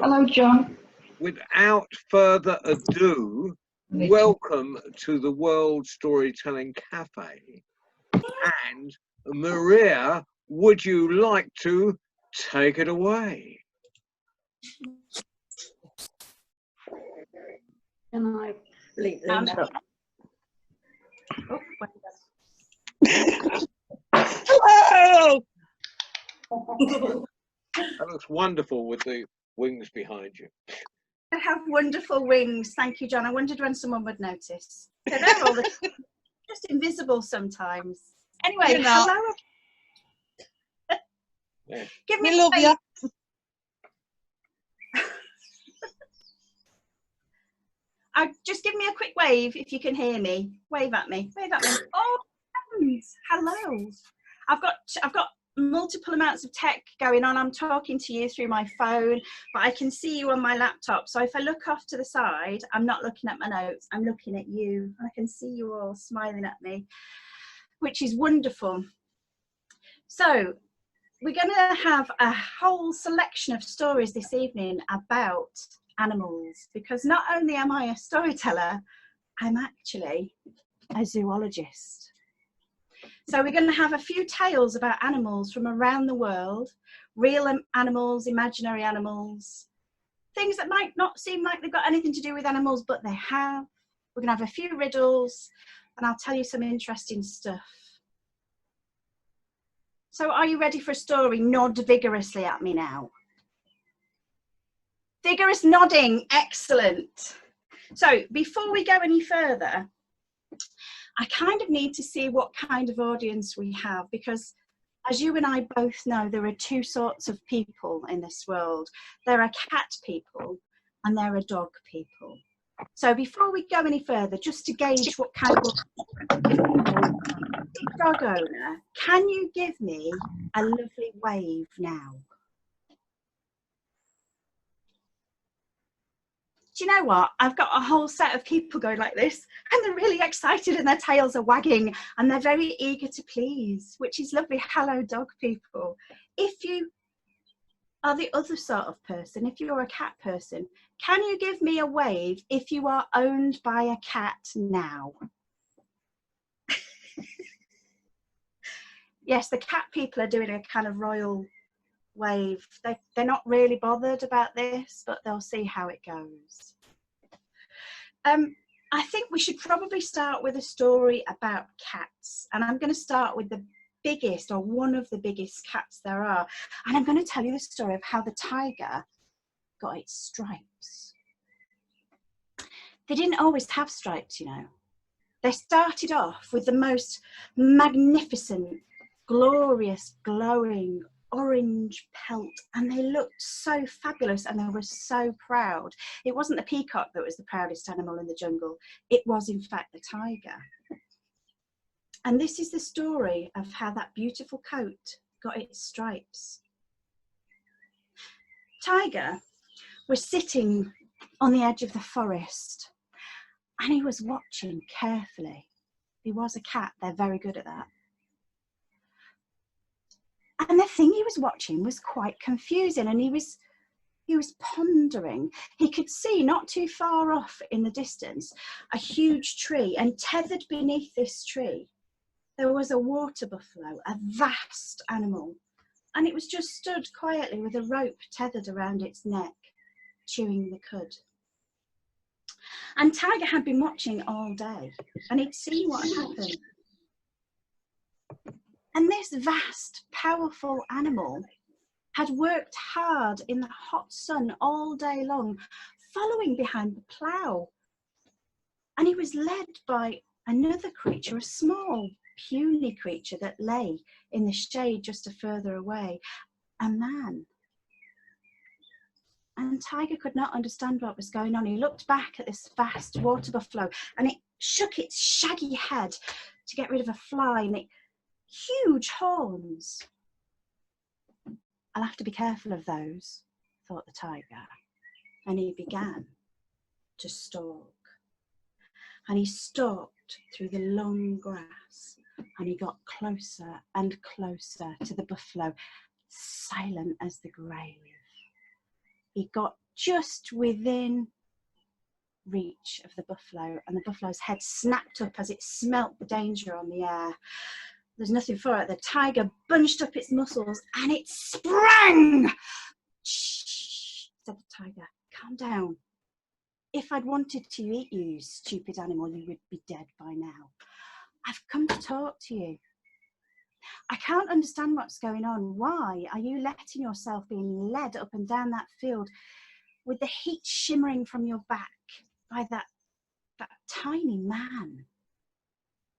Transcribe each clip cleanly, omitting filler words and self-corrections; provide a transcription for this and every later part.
Hello, John. Without further ado, welcome to the World Storytelling Cafe. And Maria, would you like to take it away? Can I leave this up? Hello! That looks wonderful with the wings behind you. I have wonderful wings. Thank you, John. I wondered when someone would notice. They're there all the time. Just invisible sometimes. Anyway, hello. Yeah. Give me We love you. Just give me a quick wave if you can hear me. Wave at me. Wave at me. Oh, friends. Hello. I've got multiple amounts of tech going on. I'm talking to you through my phone, but I can see you on my laptop. So if I look off to the side, I'm not looking at my notes. I'm looking at you. I can see you all smiling at me, which is wonderful. So we're going to have a whole selection of stories this evening about animals, because not only am I a storyteller, I'm actually a zoologist. So we're going to have a few tales about animals from around the world, real animals, imaginary animals, things that might not seem like they've got anything to do with animals, but they have. We're going to have a few riddles, and I'll tell you some interesting stuff. So are you ready for a story? Nod vigorously at me now. Vigorous nodding, excellent. So before we go any further, I kind of need to see what kind of audience we have, because as you and I both know, there are two sorts of people in this world. There are cat people and there are dog people. So before we go any further, just to gauge what kind of dog owner, can you give me a lovely wave now? Do you know what? I've got a whole set of people going like this, and they're really excited and their tails are wagging and they're very eager to please, which is lovely. Hello, dog people. If you are the other sort of person, if you're a cat person, can you give me a wave if you are owned by a cat now? Yes, the cat people are doing a kind of royal wave. They're not really bothered about this, but they'll see how it goes. I think we should probably start with a story about cats, and I'm going to start with the biggest, or one of the biggest cats there are, and I'm going to tell you the story of how the tiger got its stripes. They didn't always have stripes, you know. They started off with the most magnificent, glorious, glowing orange pelt, and they looked so fabulous and they were so proud. It wasn't the peacock that was the proudest animal in the jungle. It was, in fact, the tiger. And this is the story of how that beautiful coat got its stripes. Tiger was sitting on the edge of the forest and he was watching carefully. He was a cat, they're very good at that. And the thing he was watching was quite confusing, and he was pondering. He could see not too far off in the distance a huge tree, and tethered beneath this tree there was a water buffalo, a vast animal, and it was just stood quietly with a rope tethered around its neck, chewing the cud. And Tiger had been watching all day, and he'd seen what had happened. And this vast, powerful animal had worked hard in the hot sun all day long, following behind the plough. And he was led by another creature, a small, puny creature that lay in the shade just a further away, a man. And Tiger could not understand what was going on. He looked back at this vast water buffalo, and it shook its shaggy head to get rid of a fly, and it huge horns. I'll have to be careful of those, thought the tiger. And he began to stalk. And he stalked through the long grass, and he got closer and closer to the buffalo, silent as the grave. He got just within reach of the buffalo, and the buffalo's head snapped up as it smelt the danger on the air. There's nothing for it. The tiger bunched up its muscles and it sprang. Shh, said the tiger, calm down. If I'd wanted to eat you, you stupid animal, you would be dead by now. I've come to talk to you. I can't understand what's going on. Why are you letting yourself being led up and down that field with the heat shimmering from your back by that tiny man?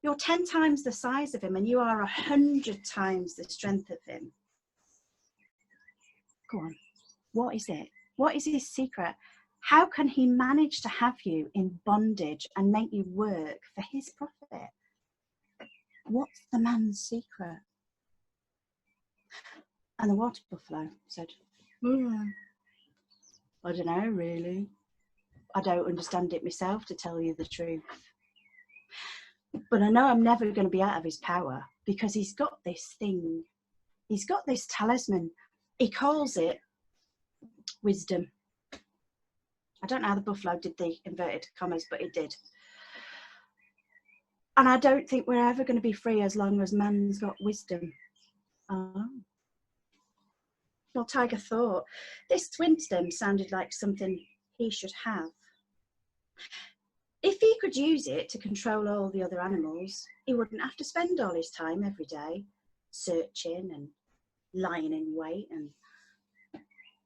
You're 10 times the size of him and you are 100 times the strength of him. Go on, what is it? What is his secret? How can he manage to have you in bondage and make you work for his profit? What's the man's secret? And the water buffalo said, I don't know, really. I don't understand it myself, to tell you the truth. But I know I'm never going to be out of his power, because he's got this thing. He's got this talisman. He calls it wisdom. I don't know how the buffalo did the inverted commas, but it did. And I don't think we're ever going to be free as long as man's got wisdom. Oh. Well, Tiger thought this wisdom sounded like something he should have. If he could use it to control all the other animals, he wouldn't have to spend all his time every day searching and lying in wait and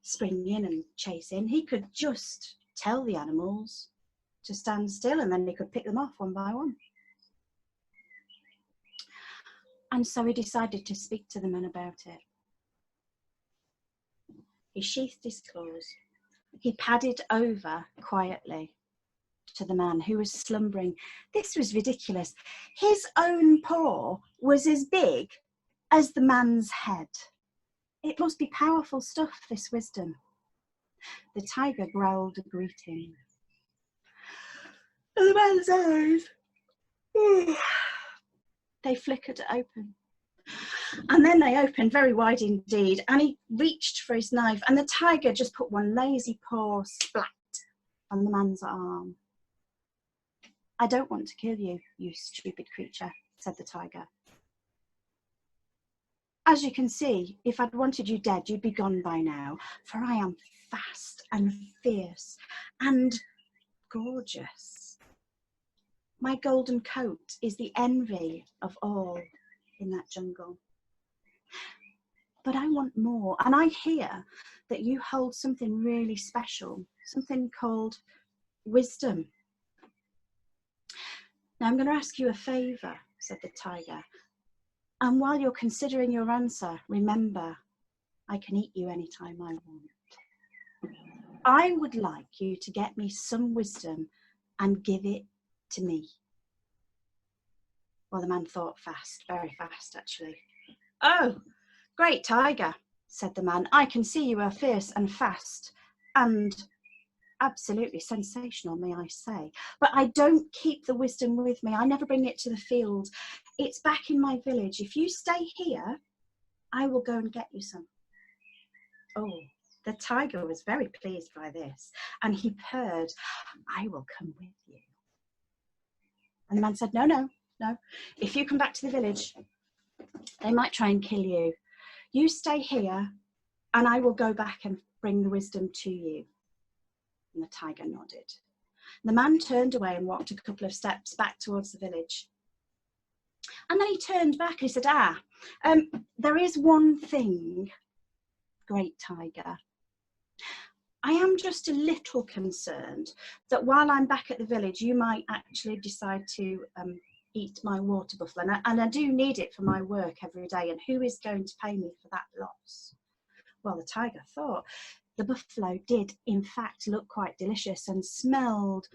springing and chasing. He could just tell the animals to stand still and then he could pick them off one by one. And so he decided to speak to the man about it. He sheathed his claws. He padded over quietly to the man who was slumbering. This was ridiculous. His own paw was as big as the man's head. It must be powerful stuff, this wisdom. The tiger growled a greeting. And the man's eyes, they flickered open. And then they opened very wide indeed, and he reached for his knife, and the tiger just put one lazy paw splat on the man's arm. I don't want to kill you, you stupid creature, said the tiger. As you can see, if I'd wanted you dead, you'd be gone by now, for I am fast and fierce and gorgeous. My golden coat is the envy of all in that jungle. But I want more, and I hear that you hold something really special, something called wisdom. Now I'm going to ask you a favour, said the tiger. And while you're considering your answer, remember, I can eat you anytime I want. I would like you to get me some wisdom and give it to me. Well, the man thought fast, very fast actually. Oh, great tiger, said the man. I can see you are fierce and fast and absolutely sensational, may I say. But I don't keep the wisdom with me. I never bring it to the field. It's back in my village. If you stay here, I will go and get you some. Oh, the tiger was very pleased by this, and he purred, I will come with you. And the man said, no, no, no. If you come back to the village, they might try and kill you. You stay here, and I will go back and bring the wisdom to you. And the tiger nodded. The man turned away and walked a couple of steps back towards the village. And then he turned back and he said, there is one thing, great tiger. I am just a little concerned that while I'm back at the village, you might actually decide to eat my water buffalo. And I do need it for my work every day. And who is going to pay me for that loss? Well, the tiger thought the buffalo did, in fact, look quite delicious and smelled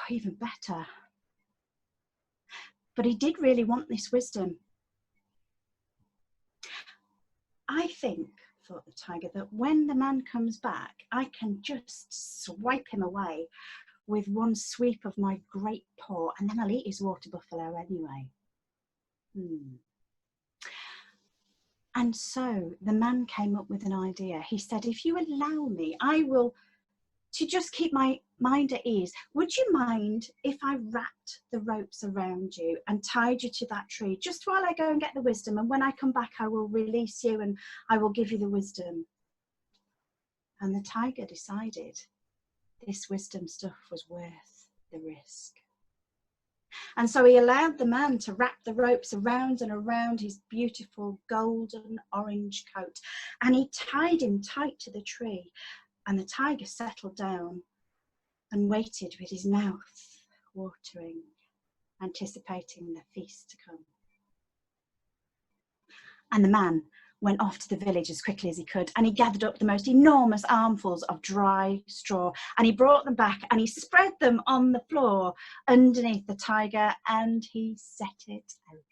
even better. But he did really want this wisdom. I think, thought the tiger, that when the man comes back, I can just swipe him away with one sweep of my great paw, and then I'll eat his water buffalo anyway. And so the man came up with an idea. He said, if you allow me, I will, to just keep my mind at ease, would you mind if I wrapped the ropes around you and tied you to that tree just while I go and get the wisdom? And when I come back, I will release you and I will give you the wisdom. And the tiger decided this wisdom stuff was worth the risk. And so he allowed the man to wrap the ropes around and around his beautiful golden orange coat. And he tied him tight to the tree. And the tiger settled down and waited with his mouth watering, anticipating the feast to come. And the man went off to the village as quickly as he could, and he gathered up the most enormous armfuls of dry straw, and he brought them back and he spread them on the floor underneath the tiger, and he set it alight.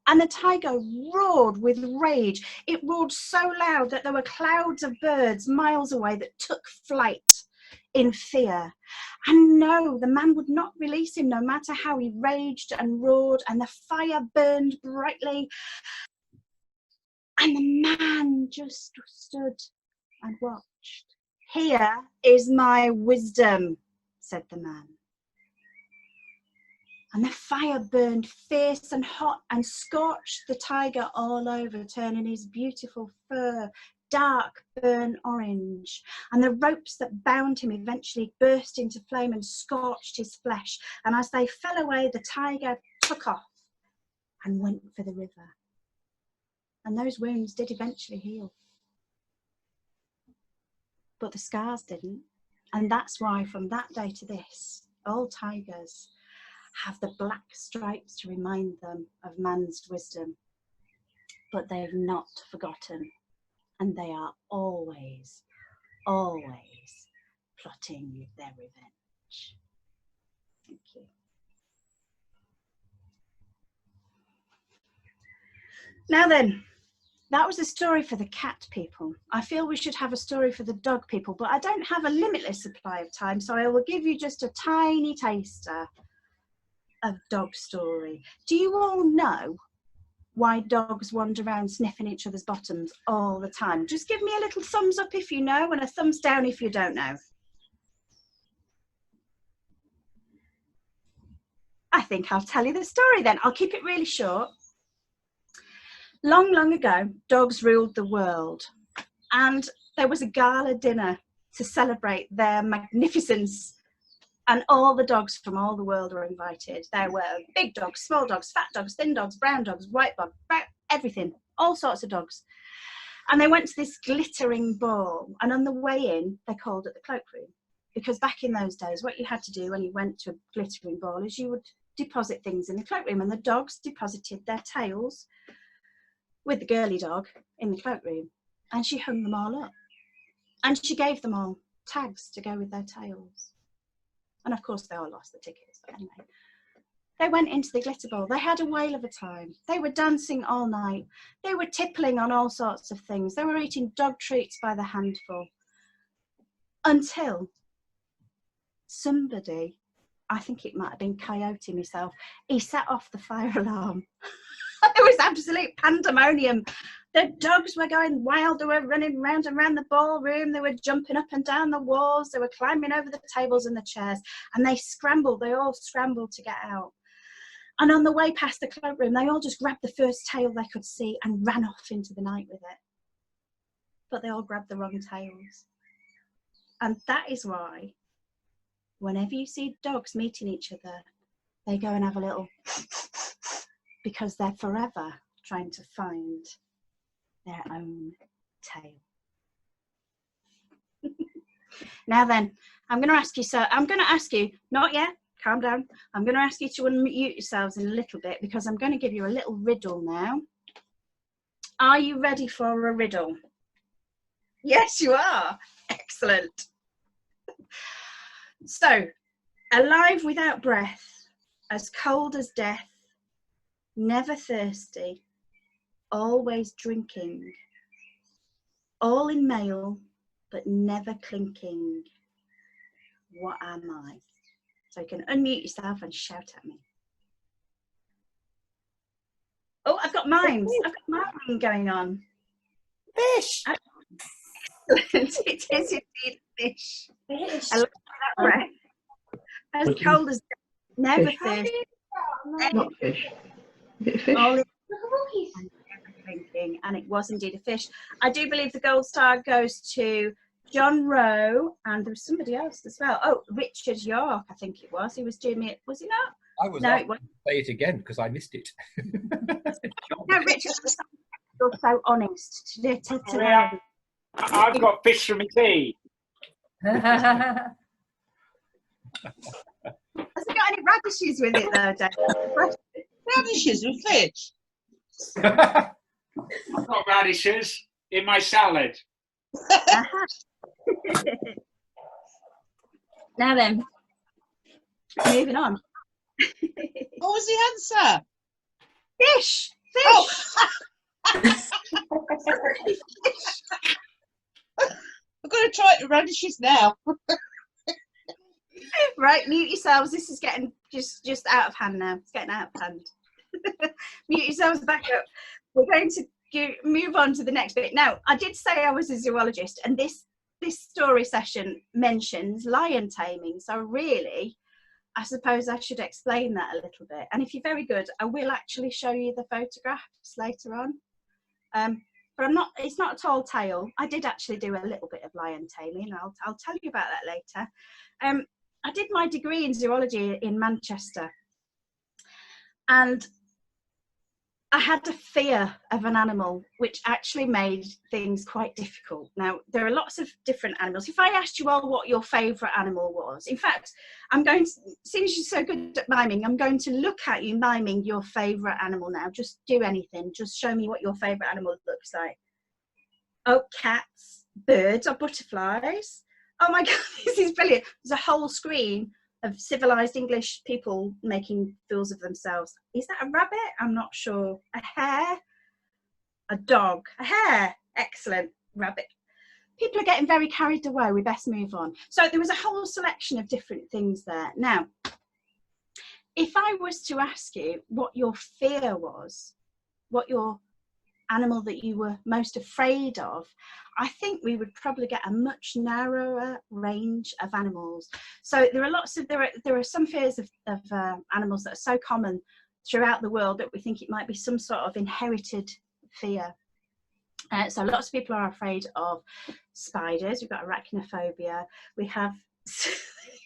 And the tiger roared with rage. It roared so loud that there were clouds of birds miles away that took flight in fear. And no, the man would not release him, no matter how he raged and roared, and the fire burned brightly. And the man just stood and watched. Here is my wisdom, said the man. And the fire burned fierce and hot and scorched the tiger all over, turning his beautiful fur dark burnt orange. And the ropes that bound him eventually burst into flame and scorched his flesh. And as they fell away, the tiger took off and went for the river. And those wounds did eventually heal. But the scars didn't. And that's why from that day to this, all tigers have the black stripes to remind them of man's wisdom. But they've not forgotten. And they are always, always plotting their revenge. Thank you. Now then, that was a story for the cat people. I feel we should have a story for the dog people, but I don't have a limitless supply of time, so I will give you just a tiny taster of dog story. Do you all know why dogs wander around sniffing each other's bottoms all the time? Just give me a little thumbs up if you know and a thumbs down if you don't know. I think I'll tell you the story then. I'll keep it really short. Long, long ago, dogs ruled the world, and there was a gala dinner to celebrate their magnificence, and all the dogs from all the world were invited. There were big dogs, small dogs, fat dogs, thin dogs, brown dogs, white dogs, everything, all sorts of dogs. And they went to this glittering ball, and on the way in, they called it the cloakroom, because back in those days, what you had to do when you went to a glittering ball is you would deposit things in the cloakroom, and the dogs deposited their tails with the girly dog in the cloakroom, and she hung them all up, and she gave them all tags to go with their tails. And of course they all lost the tickets, but anyway. They went into the glitter ball. They had a whale of a time. They were dancing all night. They were tippling on all sorts of things. They were eating dog treats by the handful. Until somebody, I think it might have been Coyote myself, he set off the fire alarm. It was absolute pandemonium. The dogs were going wild. They were running round and round the ballroom. They were jumping up and down the walls. They were climbing over the tables and the chairs. And they scrambled. They all scrambled to get out. And on the way past the cloakroom, they all just grabbed the first tail they could see and ran off into the night with it. But they all grabbed the wrong tails. And that is why whenever you see dogs meeting each other, they go and have a little because they're forever trying to find their own tail. Now then, I'm going to ask you, not yet, calm down. I'm going to ask you to unmute yourselves in a little bit because I'm going to give you a little riddle now. Are you ready for a riddle? Yes, you are. Excellent. So, alive without breath, as cold as death, never thirsty, always drinking, all in male, but never clinking. What am I? So you can unmute yourself and shout at me. Oh, I've got mimes. I've got miming going on. Fish. It is indeed fish. I love that breath. As cold as never Fish. thirsty. Not fish. Is it a fish? All drinking, and it was indeed a fish. I do believe the gold star goes to John Rowe, and there was somebody else as well. Oh, Richard York, I think it was. He was doing it. Was he not? I was No, it wasn't. say it again because I missed it. No, Richard was so honest. Yeah. I've got fish for my tea. Has it got any radishes with it though, Dave? Radishes with fish. I've got radishes in my salad. Now then, moving on. What was the answer? Fish. Fish. Oh. I'm going to try the radishes now. Right, mute yourselves. This is getting just out of hand now. It's getting out of hand. Mute yourselves back up. We're going to move on to the next bit. Now, I did say I was a zoologist, and this story session mentions lion taming. So really, I suppose I should explain that a little bit. And if you're very good, I will actually show you the photographs later on. But it's not a tall tale. I did actually do a little bit of lion taming. I'll tell you about that later. I did my degree in zoology in Manchester, and I had a fear of an animal, which actually made things quite difficult. Now, there are lots of different animals. If I asked you all what your favourite animal was, in fact, since you're so good at miming, I'm going to look at you miming your favourite animal now. Just do anything. Just show me what your favourite animal looks like. Oh, cats, birds or butterflies. Oh my God, this is brilliant. There's a whole screen of civilized English people making fools of themselves. Is that a rabbit? I'm not sure. A hare? A dog? A hare? Excellent. Rabbit. People are getting very carried away. We best move on. So there was a whole selection of different things there. Now, if I was to ask you what your fear was, what your animal that you were most afraid of, I think we would probably get a much narrower range of animals. So there are some fears of animals that are so common throughout the world that we think it might be some sort of inherited fear. So lots of people are afraid of spiders. We've got arachnophobia. We have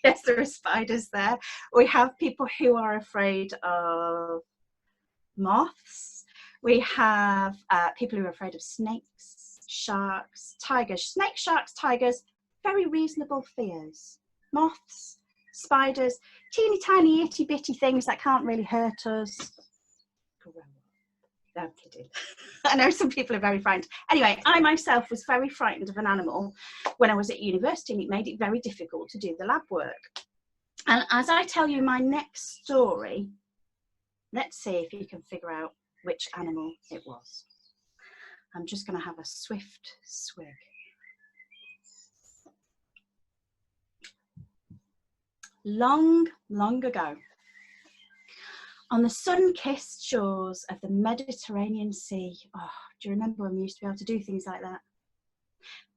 yes, there are spiders there. We have people who are afraid of moths. We have people who are afraid of snakes, sharks, tigers. Snakes, sharks, tigers, very reasonable fears. Moths, spiders, teeny tiny itty bitty things that can't really hurt us. No, I'm kidding. I know some people are very frightened. Anyway, I myself was very frightened of an animal when I was at university, and it made it very difficult to do the lab work. And as I tell you my next story, let's see if you can figure out which animal it was. I'm just going to have a swift swig. Long, long ago, on the sun-kissed shores of the Mediterranean Sea, oh, do you remember when we used to be able to do things like that?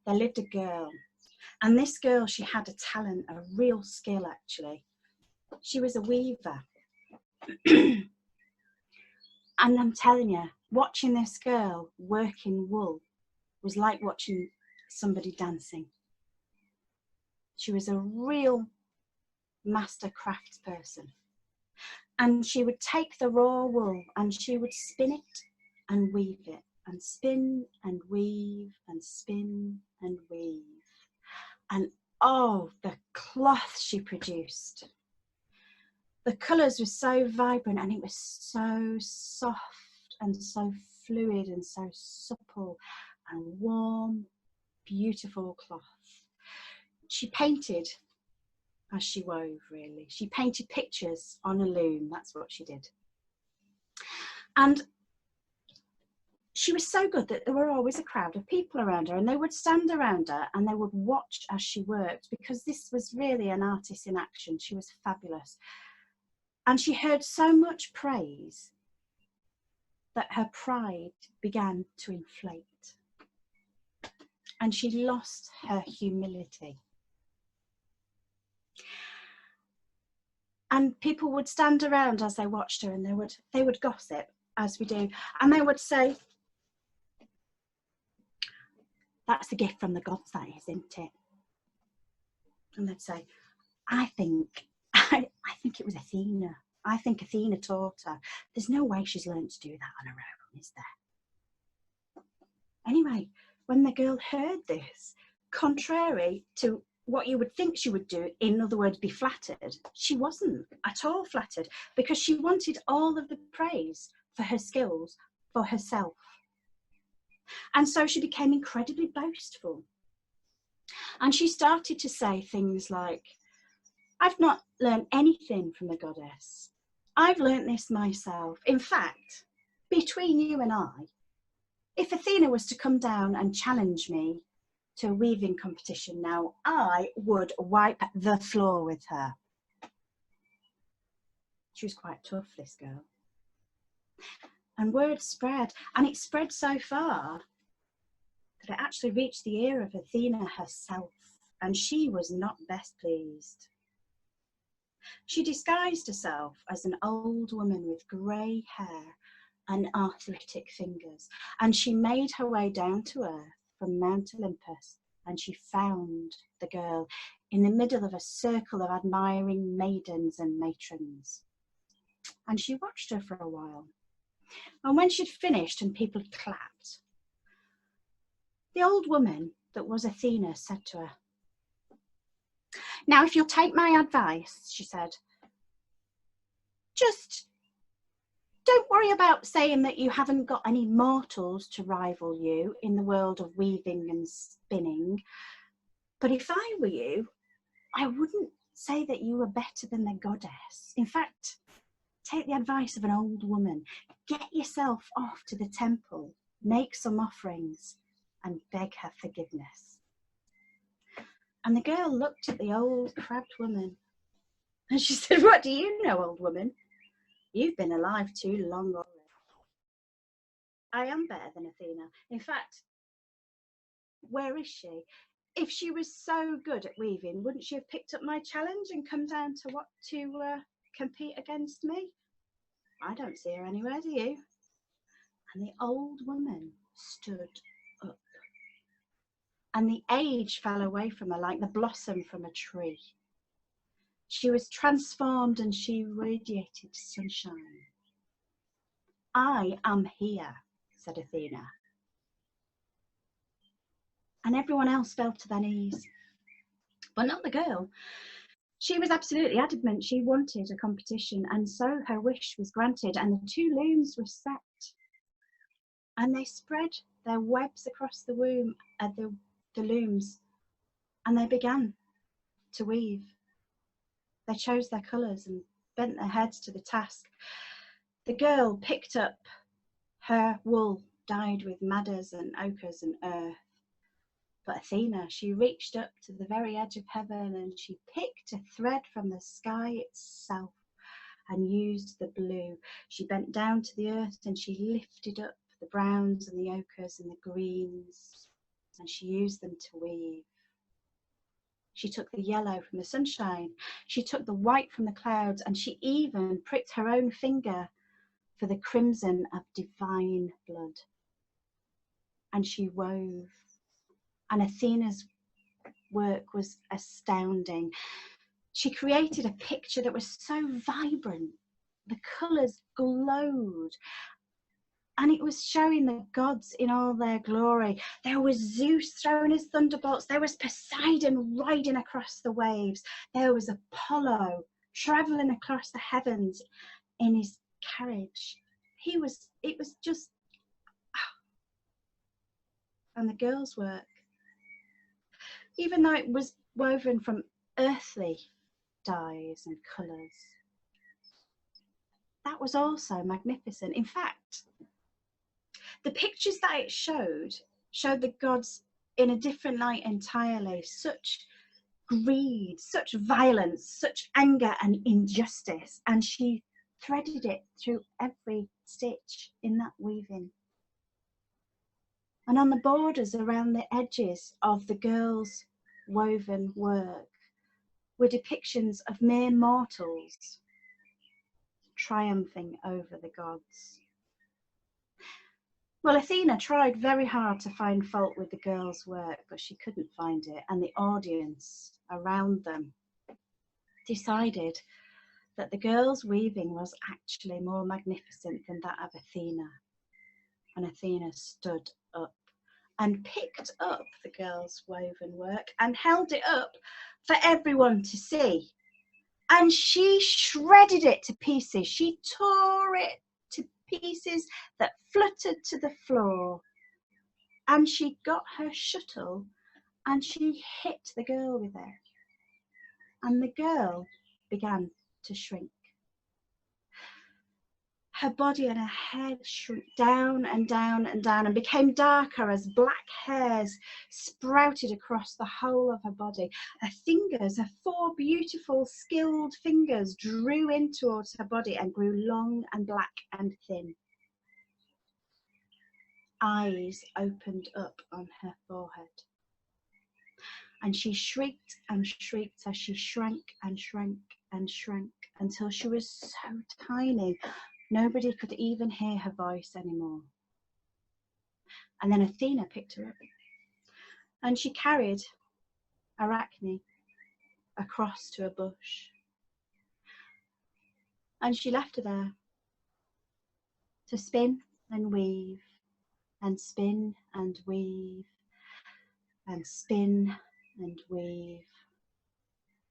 There lived a girl, and this girl, she had a talent, a real skill actually. She was a weaver. And I'm telling you, watching this girl work in wool was like watching somebody dancing. She was a real master craftsperson. And she would take the raw wool and she would spin it and weave it, and spin and weave and spin and weave. And oh, the cloth she produced. The colours were so vibrant, and it was so soft and so fluid and so supple and warm, beautiful cloth. She painted as she wove, really. She painted pictures on a loom. That's what she did. And she was so good that there were always a crowd of people around her, and they would stand around her and they would watch as she worked, because this was really an artist in action. She was fabulous. And she heard so much praise that her pride began to inflate. And she lost her humility. And people would stand around as they watched her, and they would gossip, as we do, and they would say, "That's a gift from the gods, that is, isn't it?" And they'd say, I think it was Athena. I think Athena taught her. There's no way she's learned to do that on her own, is there? Anyway, when the girl heard this, contrary to what you would think she would do, in other words, be flattered, she wasn't at all flattered, because she wanted all of the praise for her skills for herself. And so she became incredibly boastful. And she started to say things like, I've not learned anything from the goddess. I've learnt this myself. In fact, between you and I, if Athena was to come down and challenge me to a weaving competition now, I would wipe the floor with her. She was quite tough, this girl. And word spread, and it spread so far that it actually reached the ear of Athena herself, and she was not best pleased. She disguised herself as an old woman with grey hair and arthritic fingers, and she made her way down to earth from Mount Olympus, and she found the girl in the middle of a circle of admiring maidens and matrons. And she watched her for a while. And when she'd finished and people had clapped, the old woman that was Athena said to her, "Now, if you'll take my advice," she said, "just don't worry about saying that you haven't got any mortals to rival you in the world of weaving and spinning. But if I were you, I wouldn't say that you were better than the goddess. In fact, take the advice of an old woman. Get yourself off to the temple, make some offerings, and beg her forgiveness." And the girl looked at the old crabbed woman, and she said, "What do you know, old woman? You've been alive too long already. I am better than Athena. In fact, where is she? If she was so good at weaving, wouldn't she have picked up my challenge and come down to compete against me? I don't see her anywhere, do you?" And the old woman stood up, and the age fell away from her like the blossom from a tree. She was transformed and she radiated sunshine. "I am here," said Athena. And everyone else fell to their knees, but not the girl. She was absolutely adamant she wanted a competition, and so her wish was granted, and the two looms were set. And they spread their webs across the looms, and they began to weave. They chose their colours and bent their heads to the task. The girl picked up her wool dyed with madders and ochres and earth. But Athena, she reached up to the very edge of heaven, and she picked a thread from the sky itself and used the blue. She bent down to the earth and she lifted up the browns and the ochres and the greens, and she used them to weave. She took the yellow from the sunshine, she took the white from the clouds, and she even pricked her own finger for the crimson of divine blood. And she wove. And Athena's work was astounding. She created a picture that was so vibrant. The colours glowed. And it was showing the gods in all their glory. There was Zeus throwing his thunderbolts. There was Poseidon riding across the waves. There was Apollo travelling across the heavens in his carriage. It was just, and the girls' work, even though it was woven from earthly dyes and colours, that was also magnificent. In fact, the pictures that it showed the gods in a different light entirely. Such greed, such violence, such anger and injustice. And she threaded it through every stitch in that weaving. And on the borders around the edges of the girls' woven work were depictions of mere mortals triumphing over the gods. Well, Athena tried very hard to find fault with the girls' work, but she couldn't find it, and the audience around them decided that the girls' weaving was actually more magnificent than that of Athena. And Athena stood up and picked up the girls' woven work and held it up for everyone to see. And she shredded it to pieces. She tore it to pieces that fluttered to the floor. And she got her shuttle and she hit the girl with it. And the girl began to shrink. Her body and her head shrunk down and down and down and became darker as black hairs sprouted across the whole of her body. Her fingers, her 4 beautiful, skilled fingers, drew in towards her body and grew long and black and thin. Eyes opened up on her forehead. And she shrieked and shrieked as she shrank and shrank and shrank until she was so tiny nobody could even hear her voice anymore. And then Athena picked her up and she carried Arachne across to a bush. And she left her there to spin and weave and spin and weave and spin and weave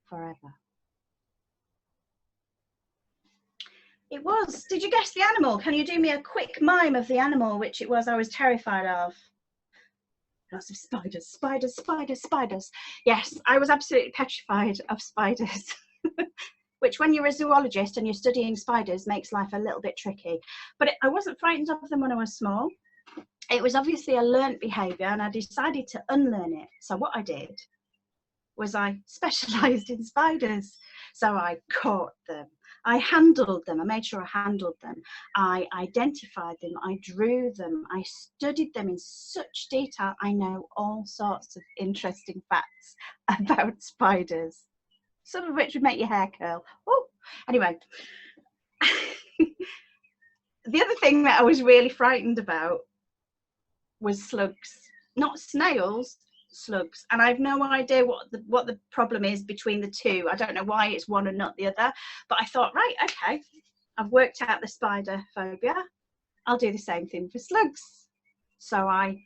forever. It was. Did you guess the animal? Can you do me a quick mime of the animal, which it was I was terrified of? Lots of spiders, spiders, spiders, spiders. Yes, I was absolutely petrified of spiders, which when you're a zoologist and you're studying spiders makes life a little bit tricky. But I wasn't frightened of them when I was small. It was obviously a learnt behaviour and I decided to unlearn it. So what I did was I specialised in spiders. So I caught them. I handled them. I made sure I handled them. I identified them. I drew them. I studied them in such detail. I know all sorts of interesting facts about spiders, some of which would make your hair curl. Oh, anyway. The other thing that I was really frightened about was slugs, not snails, slugs. And I've no idea what the problem is between the two. I don't know why it's one and not the other, but I thought, right, okay, I've worked out the spider phobia, I'll do the same thing for slugs. So I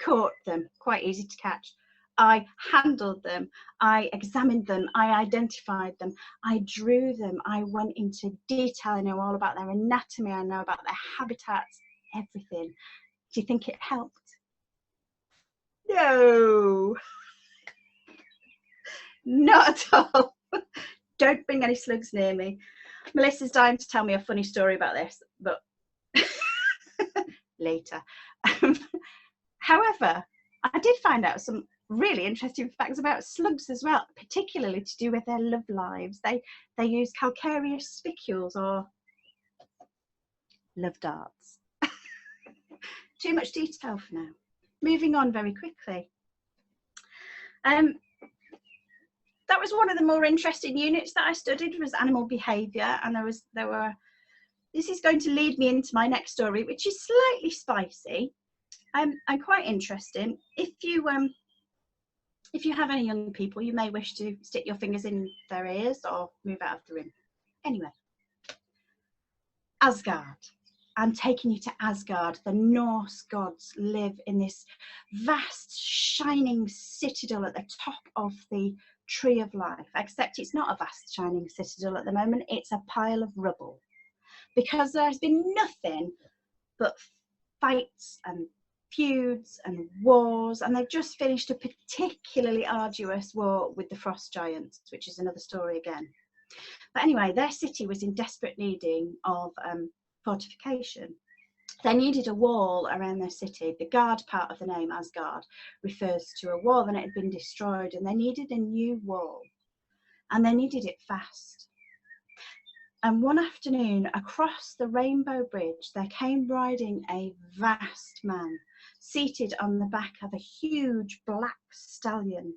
caught them, quite easy to catch. I handled them, I examined them, I identified them, I drew them, I went into detail. I know all about their anatomy, I know about their habitats, everything. Do you think it helped? No, not at all. Don't bring any slugs near me. Melissa's dying to tell me a funny story about this, but later. However, I did find out some really interesting facts about slugs as well, particularly to do with their love lives. They use calcareous spicules or love darts. Too much detail for now. Moving on very quickly. That was one of the more interesting units that I studied, was animal behaviour, and this is going to lead me into my next story, which is slightly spicy and quite interesting. If you have any young people, you may wish to stick your fingers in their ears or move out of the room. Anyway, Asgard. I'm taking you to Asgard. The Norse gods live in this vast, shining citadel at the top of the Tree of Life, except it's not a vast, shining citadel at the moment. It's a pile of rubble, because there's been nothing but fights and feuds and wars, and they've just finished a particularly arduous war with the frost giants, which is another story again. But anyway, their city was in desperate needing of fortification. They needed a wall around their city. The guard part of the name Asgard refers to a wall that had been destroyed, and they needed a new wall, and they needed it fast. And one afternoon, across the Rainbow Bridge, there came riding a vast man, seated on the back of a huge black stallion.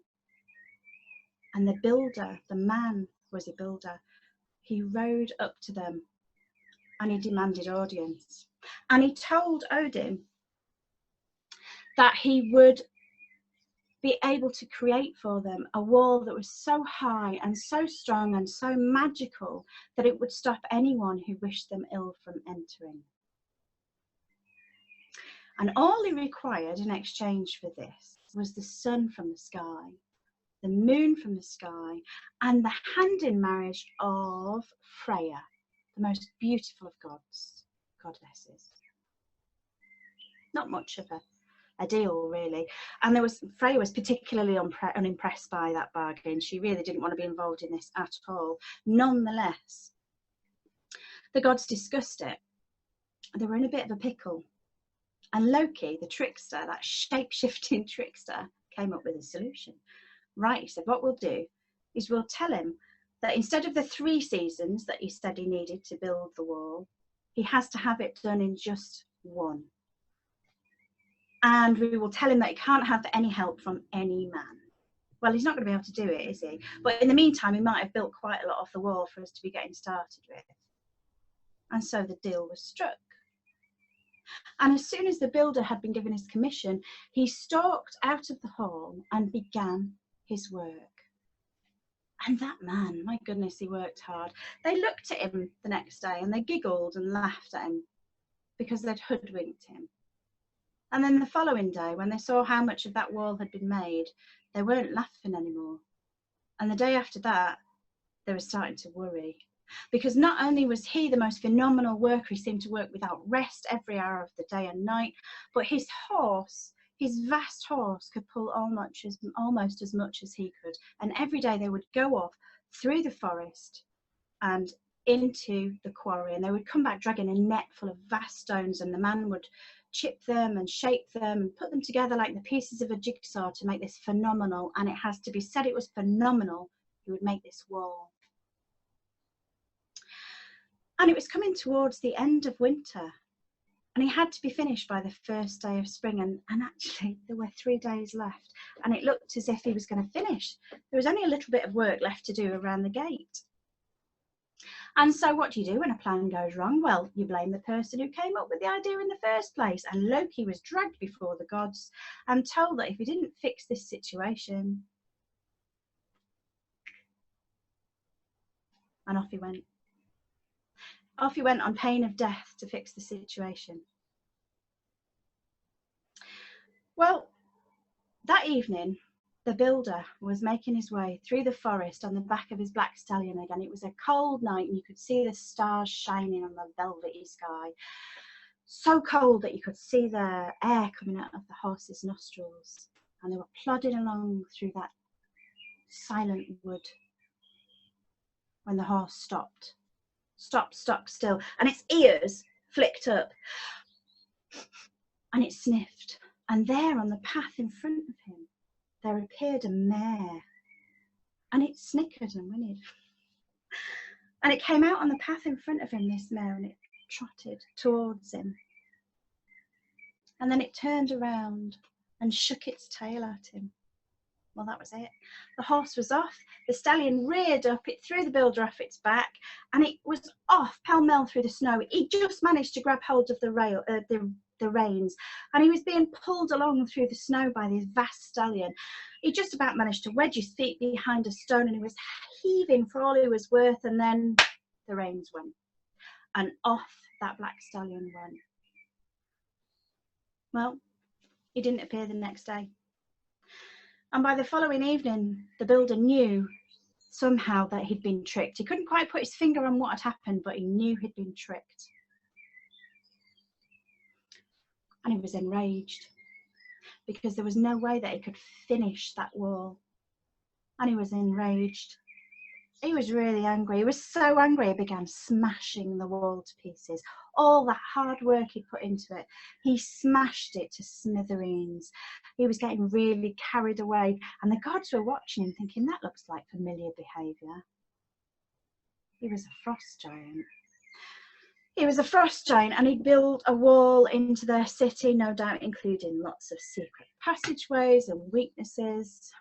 And the builder, the man was a builder, he rode up to them and he demanded audience. And he told Odin that he would be able to create for them a wall that was so high and so strong and so magical that it would stop anyone who wished them ill from entering. And all he required in exchange for this was the sun from the sky, the moon from the sky, and the hand in marriage of Freya, the most beautiful of goddesses. Not much of a deal, really. And Freya was particularly unimpressed by that bargain. She really didn't want to be involved in this at all. Nonetheless, the gods discussed it. They were in a bit of a pickle. And Loki, the trickster, that shape-shifting trickster, came up with a solution. Right, he said, what we'll do is we'll tell him that instead of the 3 seasons that he said he needed to build the wall, he has to have it done in just 1. And we will tell him that he can't have any help from any man. Well, he's not going to be able to do it, is he? But in the meantime, he might have built quite a lot off the wall for us to be getting started with. And so the deal was struck. And as soon as the builder had been given his commission, he stalked out of the hall and began his work. And that man, my goodness, he worked hard. They looked at him the next day and they giggled and laughed at him because they'd hoodwinked him. And then the following day, when they saw how much of that wall had been made, they weren't laughing anymore. And the day after that, they were starting to worry. Because not only was he the most phenomenal worker, he seemed to work without rest every hour of the day and night, but his horse, his vast horse, could pull almost as much as he could. And every day they would go off through the forest and into the quarry, and they would come back dragging a net full of vast stones, and the man would chip them and shape them and put them together like the pieces of a jigsaw to make this phenomenal, and it has to be said it was phenomenal, he would make this wall. And it was coming towards the end of winter, and he had to be finished by the first day of spring, and actually there were 3 days left, and it looked as if he was going to finish. There was only a little bit of work left to do around the gate. And so what do you do when a plan goes wrong? Well, you blame the person who came up with the idea in the first place. And Loki was dragged before the gods and told that if he didn't fix this situation, and off he went. Off he went on pain of death to fix the situation. Well, that evening, the builder was making his way through the forest on the back of his black stallion again. It was a cold night and you could see the stars shining on the velvety sky. So cold that you could see the air coming out of the horse's nostrils. And they were plodding along through that silent wood when the horse stopped. Stopped stock still. And its ears flicked up. And it sniffed. And there on the path in front of him, there appeared a mare, and it snickered and whinnied. And it came out on the path in front of him, this mare, and it trotted towards him. And then it turned around and shook its tail at him. Well, that was it. The horse was off. The stallion reared up. It threw the builder off its back, and it was off pell-mell through the snow. He just managed to grab hold of the reins, and he was being pulled along through the snow by this vast stallion. He just about managed to wedge his feet behind a stone, and he was heaving for all he was worth, and then the reins went, and off that black stallion went. Well, he didn't appear the next day. And by the following evening, the builder knew somehow that he'd been tricked. He couldn't quite put his finger on what had happened, but he knew he'd been tricked. And he was enraged because there was no way that he could finish that wall. And he was enraged. He was really angry. He was so angry he began smashing the wall to pieces. All that hard work he put into it, he smashed it to smithereens. He was getting really carried away, and the gods were watching him thinking, that looks like familiar behaviour. He was a frost giant. He was a frost giant, and he'd built a wall into their city, no doubt including lots of secret passageways and weaknesses.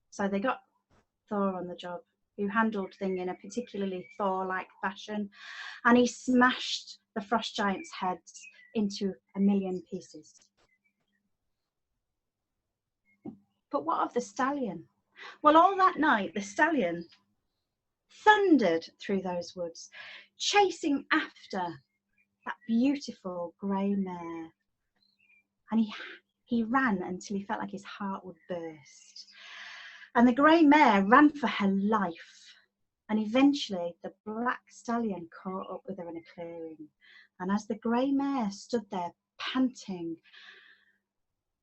So they got Thor on the job, who handled things in a particularly Thor-like fashion, and he smashed the frost giant's heads into 1,000,000 pieces. But what of the stallion? Well, all that night, the stallion thundered through those woods, chasing after that beautiful grey mare. And he ran until he felt like his heart would burst. And the grey mare ran for her life. And eventually the black stallion caught up with her in a clearing. And as the grey mare stood there panting,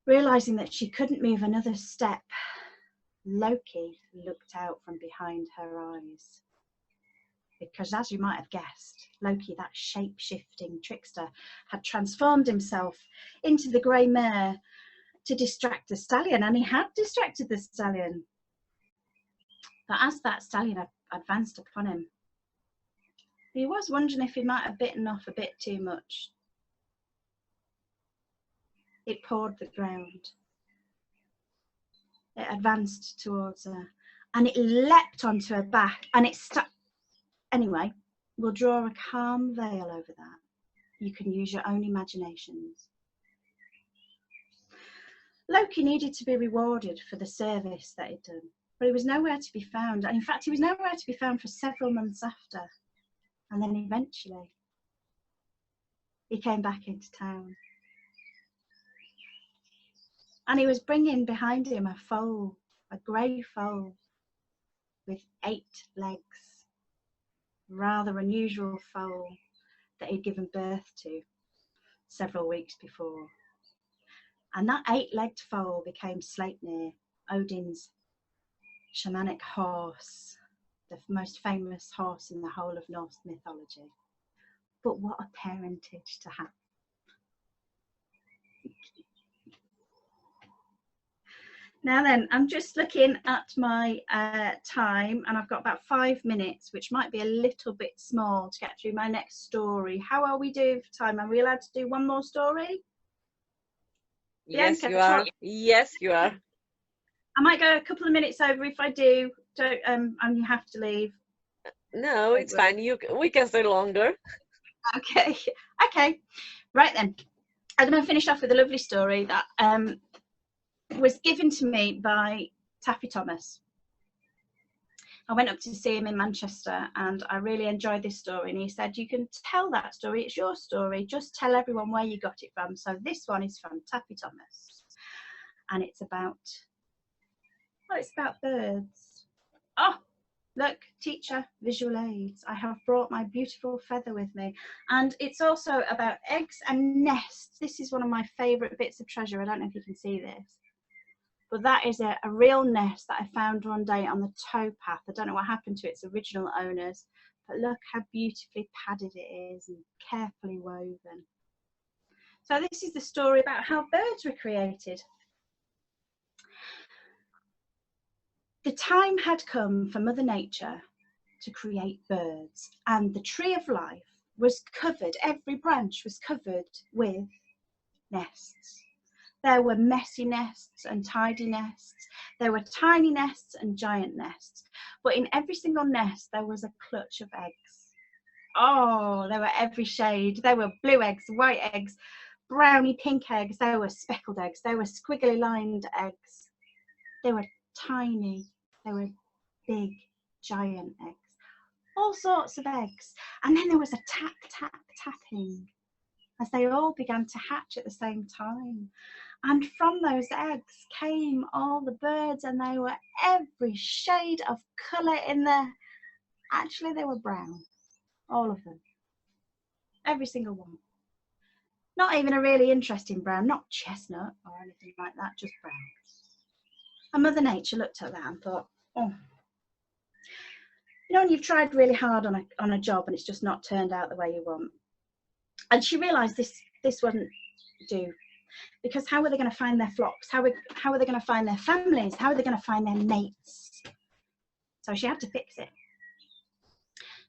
realising that she couldn't move another step, Loki looked out from behind her eyes. Because as you might have guessed, Loki, that shape-shifting trickster, had transformed himself into the grey mare to distract the stallion, and he had distracted the stallion. But as that stallion advanced upon him, he was wondering if he might have bitten off a bit too much. It pawed the ground. It advanced towards her, and it leapt onto her back, and it stuck. Anyway, we'll draw a calm veil over that. You can use your own imaginations. Loki needed to be rewarded for the service that he'd done, but he was nowhere to be found. And in fact, he was nowhere to be found for several months after. And then eventually, he came back into town. And he was bringing behind him a foal, a grey foal with 8 legs. Rather unusual foal that he'd given birth to several weeks before. And that 8-legged foal became Sleipnir, Odin's shamanic horse, the most famous horse in the whole of Norse mythology. But what a parentage to have. Now then, I'm just looking at my time, and I've got about 5 minutes, which might be a little bit small to get through my next story. How are we doing for time? Are we allowed to do one more story? Yes, Bianca, you are. talk. Yes, you are. I might go a couple of minutes over. If I do, don't, and you have to leave. No, it's fine. We can stay longer. Okay. Okay. Right then. I'm going to finish off with a lovely story that was given to me by Taffy Thomas. I went up to see him in Manchester, and I really enjoyed this story, and he said, you can tell that story, it's your story, just tell everyone where you got it from. So this one is from Taffy Thomas, and it's about, well, it's about birds. Oh, look, teacher, visual aids, I have brought my beautiful feather with me. And it's also about eggs and nests. This is one of my favourite bits of treasure. I don't know if you can see this. But that is a real nest that I found one day on the towpath. I don't know what happened to its original owners, but look how beautifully padded it is and carefully woven. So this is the story about how birds were created. The time had come for Mother Nature to create birds, and the tree of life was covered, every branch was covered with nests. There were messy nests and tidy nests. There were tiny nests and giant nests. But in every single nest, there was a clutch of eggs. Oh, there were every shade. There were blue eggs, white eggs, browny pink eggs. There were speckled eggs. There were squiggly lined eggs. They were tiny. They were big, giant eggs. All sorts of eggs. And then there was a tap, tap, tapping as they all began to hatch at the same time. And from those eggs came all the birds, and they were every shade of colour in there. Actually, they were brown, all of them. Every single one. Not even a really interesting brown, not chestnut or anything like that, just brown. And Mother Nature looked at that and thought, oh. You know when you've tried really hard on a job and it's just not turned out the way you want? And she realised this wouldn't do. Because how are they going to find their flocks? How are they going to find their families? How are they going to find their mates? So she had to fix it.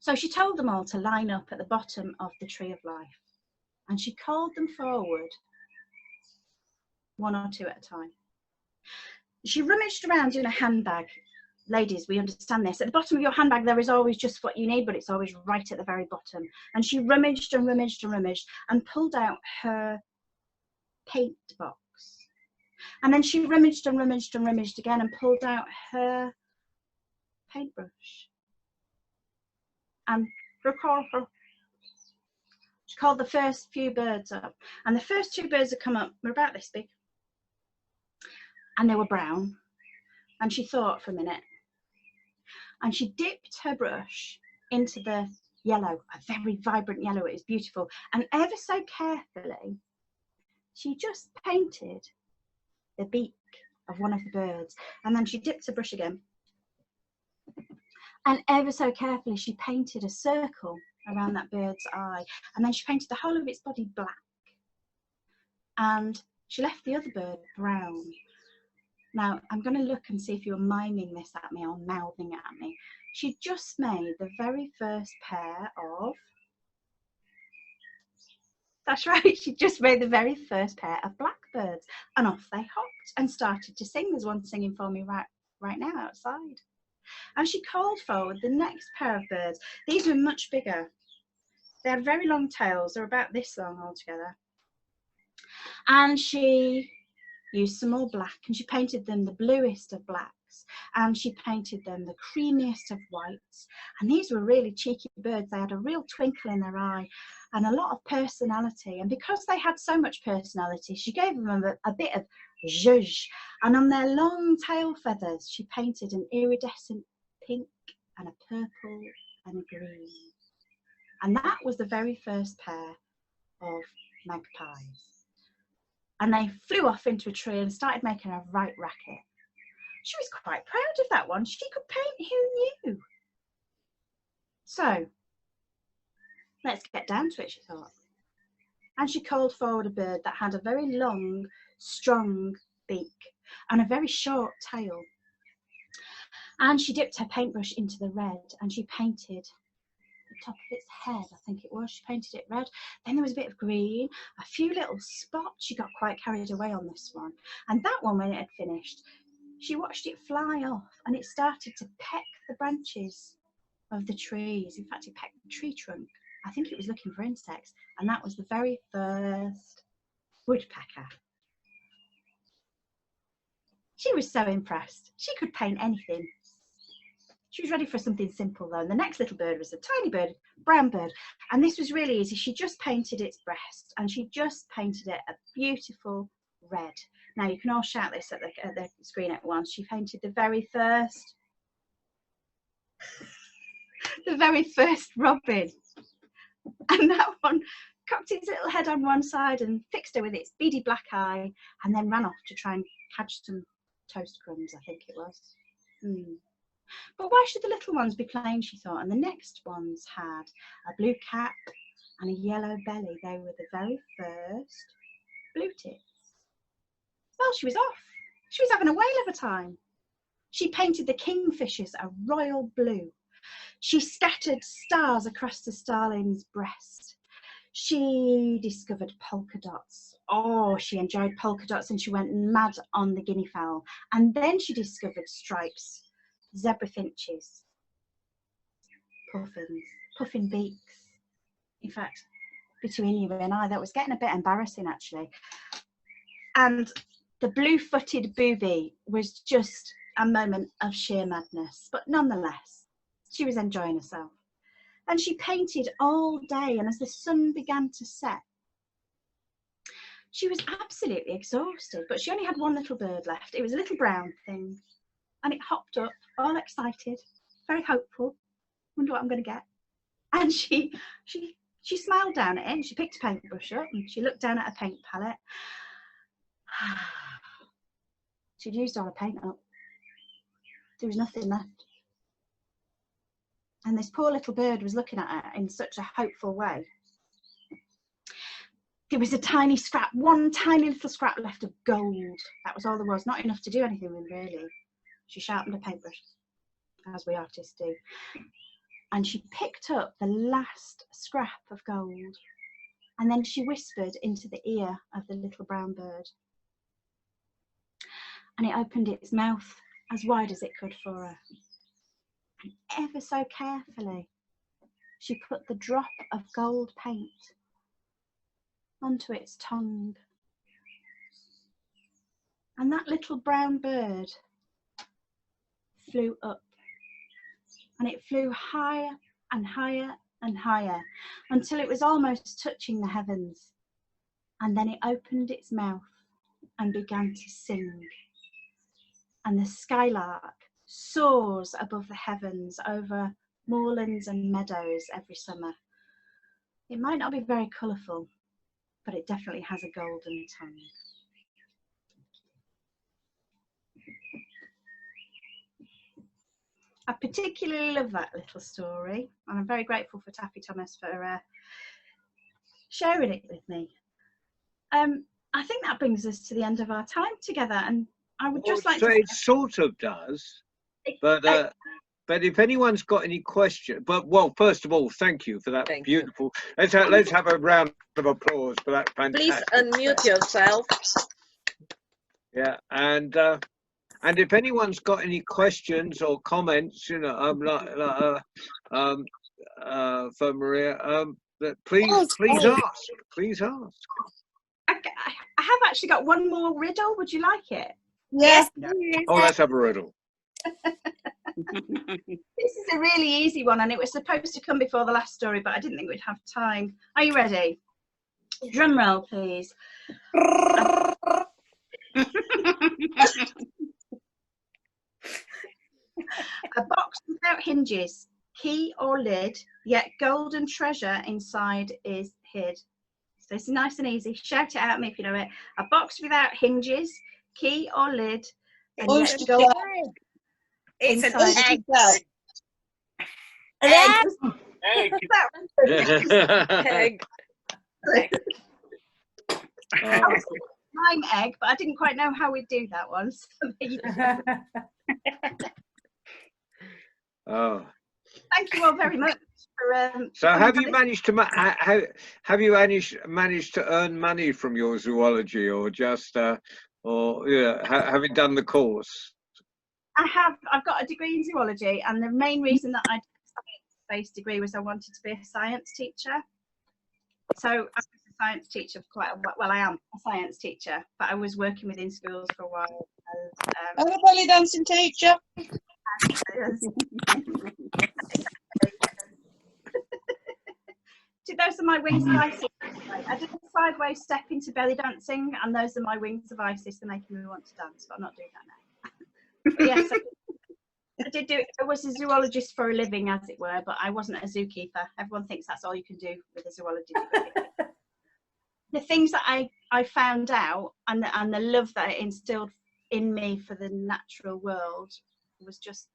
So she told them all to line up at the bottom of the tree of life, and she called them forward, one or two at a time. She rummaged around in a handbag. Ladies, we understand this. At the bottom of your handbag, there is always just what you need, but it's always right at the very bottom. And she rummaged and rummaged and rummaged and pulled out her paint box. And then she rummaged and rummaged and rummaged again and pulled out her paintbrush. And she called the first few birds up. And the first two birds that come up were about this big. And they were brown. And she thought for a minute. And she dipped her brush into the yellow, a very vibrant yellow. It was beautiful. And ever so carefully, she just painted the beak of one of the birds. And then she dipped her brush again. And ever so carefully, she painted a circle around that bird's eye. And then she painted the whole of its body black. And she left the other bird brown. Now, I'm going to look and see if you're miming this at me or mouthing it at me. She just made the very first pair of... That's right, she just made the very first pair of blackbirds. And off they hopped and started to sing. There's one singing for me right now outside. And she called forward the next pair of birds. These were much bigger. They had very long tails. They're about this long altogether. And she used some more black, and she painted them the bluest of blacks, and she painted them the creamiest of whites. And these were really cheeky birds. They had a real twinkle in their eye and a lot of personality. And because they had so much personality, she gave them a bit of zhuzh. And on their long tail feathers, she painted an iridescent pink and a purple and a green. And that was the very first pair of magpies. And they flew off into a tree and started making a right racket. She was quite proud of that one. She could paint, who knew? So, let's get down to it, she thought. And she called forward a bird that had a very long, strong beak and a very short tail. And she dipped her paintbrush into the red and she painted the top of its head, I think it was. She painted it red. Then there was a bit of green, a few little spots. She got quite carried away on this one. And that one, when it had finished, she watched it fly off and it started to peck the branches of the trees. In fact, it pecked the tree trunk. I think it was looking for insects. And that was the very first woodpecker. She was so impressed. She could paint anything. She was ready for something simple though. And the next little bird was a tiny bird, brown bird. And this was really easy. She just painted its breast and she just painted it a beautiful red. Now you can all shout this at the screen at once. She painted the very first robin. And that one cocked its little head on one side and fixed her with its beady black eye and then ran off to try and catch some toast crumbs, I think it was. But why should the little ones be plain, she thought. And the next ones had a blue cap and a yellow belly. They were the very first blue tits. Well, she was off. She was having a whale of a time. She painted the kingfishers a royal blue. She scattered stars across the starling's breast. She discovered polka dots. Oh, she enjoyed polka dots and she went mad on the guinea fowl. And then she discovered stripes. Zebra finches, puffins, puffin beaks. In fact, between you and I, that was getting a bit embarrassing actually. And the blue-footed booby was just a moment of sheer madness, but nonetheless, she was enjoying herself. And she painted all day, and as the sun began to set, she was absolutely exhausted, but she only had one little bird left. It was a little brown thing. And it hopped up, all excited, very hopeful. Wonder what I'm going to get. And she smiled down at it. And she picked a paintbrush up and she looked down at her paint palette. She'd used all her paint up. There was nothing left. And this poor little bird was looking at her in such a hopeful way. There was a tiny scrap, one tiny little scrap left of gold. That was all there was. Not enough to do anything with, really. She sharpened a paintbrush, as we artists do. and she picked up the last scrap of gold, and then she whispered into the ear of the little brown bird, and it opened its mouth as wide as it could for her. And ever so carefully, she put the drop of gold paint onto its tongue. And that little brown bird flew up, and it flew higher and higher and higher until it was almost touching the heavens. And then it opened its mouth and began to sing. And the skylark soars above the heavens over moorlands and meadows every summer. It might not be very colourful, but it definitely has a golden tongue. I particularly love that little story, and I'm very grateful for Taffy Thomas for sharing it with me. I think that brings us to the end of our time together, and I would just like so to... it sort of does, but if anyone's got any questions, well, first of all, thank you for that. Thank beautiful. Let's have a round of applause for that Please fantastic. unmute yourself. Yeah, and if anyone's got any questions or comments, you know, for Maria, please ask. Please ask. I have actually got one more riddle. Would you like it? Yes. Oh, let's have a riddle. This is a really easy one, and it was supposed to come before the last story, but I didn't think we'd have time. Are you ready? Drum roll, please. A box without hinges, key or lid, yet golden treasure inside is hid. So it's nice and easy. Shout it out at me if you know it. A box without hinges, key or lid, and yet Oyster golden egg. It's an inside. egg. Egg. Egg. Lime egg, but I didn't quite know how we'd do that one. So there you go. Oh. Thank you all very much for. So have you managed to have you managed to earn money from your zoology, or just or yeah, having done the course? I have. I've got a degree in zoology, and the main reason that I did a science-based degree was I wanted to be a science teacher. So I was a science teacher for quite a while. Well, I am a science teacher, but I was working within schools for a while. I'm a belly dancing teacher. Those are my wings of Isis. I did a sideways step into belly dancing, and those are my wings of Isis. They're making me want to dance, but I'm not doing that now. But yes, I did do it. I was a zoologist for a living, as it were, but I wasn't a zookeeper. Everyone thinks that's all you can do with a zoology degree. The things that I found out, and the love that it instilled in me for the natural world was just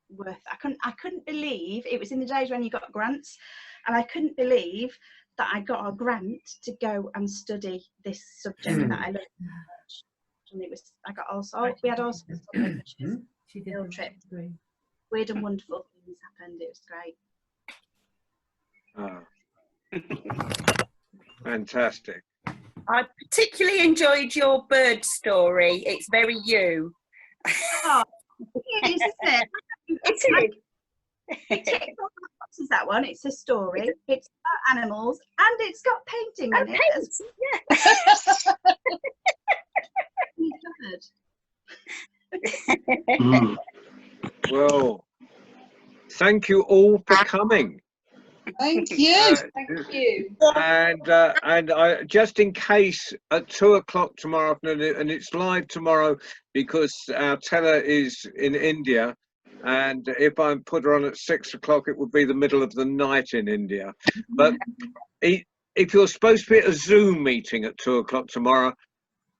worth. I couldn't believe it was in the days when you got grants, and I couldn't believe that I got a grant to go and study this subject that I loved so much. And it was, I got we had all sorts of adventures, field trips, weird and wonderful things happened. It was great. Oh. Fantastic. I particularly enjoyed your bird story. It's very you. Oh, it is, isn't it? It is. It ticks all the boxes, that one. It's a story, it's about animals, and it's got painting in it. Mm. Well, thank you all for coming. Thank you. Thank you. And I, just in case, at 2 o'clock tomorrow afternoon, and it's live tomorrow because our teller is in India, and if I put her on at 6 o'clock, it would be the middle of the night in India. But if you're supposed to be at a Zoom meeting at 2 o'clock tomorrow,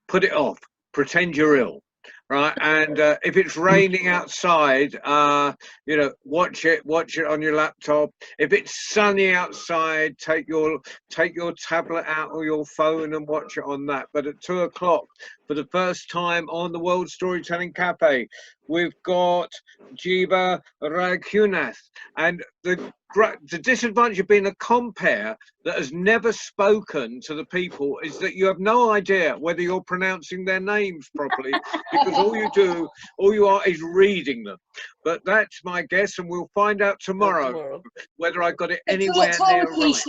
put it off. Pretend you're ill. Right, and if it's raining outside, you know, watch it on your laptop. If it's sunny outside, take your tablet out or your phone and watch it on that. But at 2 o'clock, for the first time on the World Storytelling Cafe. We've got Jiva Raghunath, and the disadvantage of being a compere that has never spoken to the people is that you have no idea whether you're pronouncing their names properly, because all you are is reading them. But that's my guess, and we'll find out tomorrow whether I got it anywhere near right.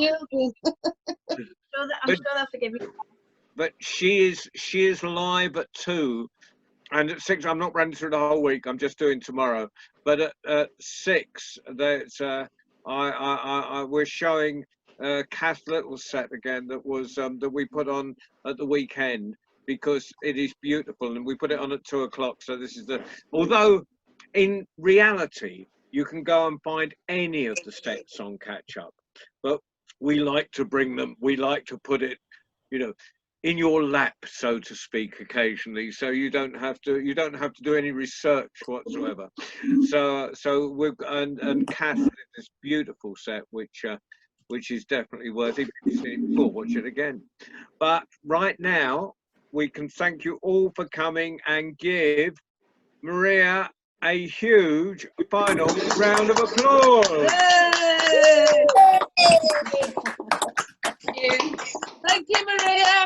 I'm sure they'll forgive me. But she is live at 2, and at 6. I'm not running through the whole week. I'm just doing tomorrow. But at 6, there's we're showing Kath Little's set again. That was that we put on at the weekend, because it is beautiful, and we put it on at 2 o'clock. So this is although in reality you can go and find any of the sets on Catch Up, but we like to bring them. We like to put it, in your lap, so to speak, occasionally, so you don't have to do any research whatsoever. So we've and Kath did this beautiful set, which is definitely worth it. If you've seen it before, watch it again. But right now we can thank you all for coming and give Maria a huge final round of applause. Thank you, Maria.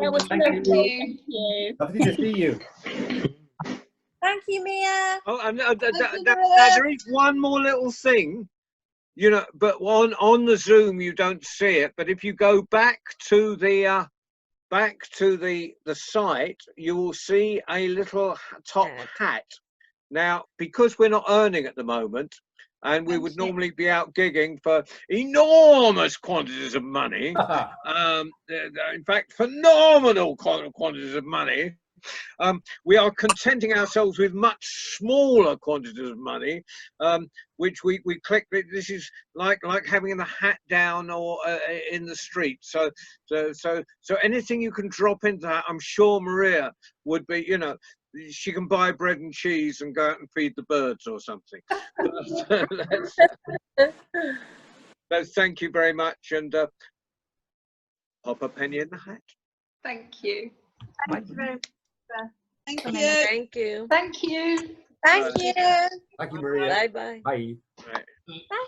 That was Thank lovely. you. Thank you. Lovely to see you. Thank you, Mia. Oh, and Maria. there is one more little thing, but on the Zoom you don't see it. But if you go back to the site, you will see a little top hat. Now, because we're not earning at the moment, and we would normally be out gigging for enormous quantities of money, in fact, phenomenal quantities of money, we are contenting ourselves with much smaller quantities of money, which we click. This is like having a hat down or in the street. So anything you can drop into that, I'm sure Maria would be, she can buy bread and cheese and go out and feed the birds or something. Let's thank you very much, and pop a penny in the hat. Thank you. Thank you very much. Thank Come in. you. Thank you. Thank you. Thank you. Thank you, Maria. Bye-bye. Bye. Right. Bye.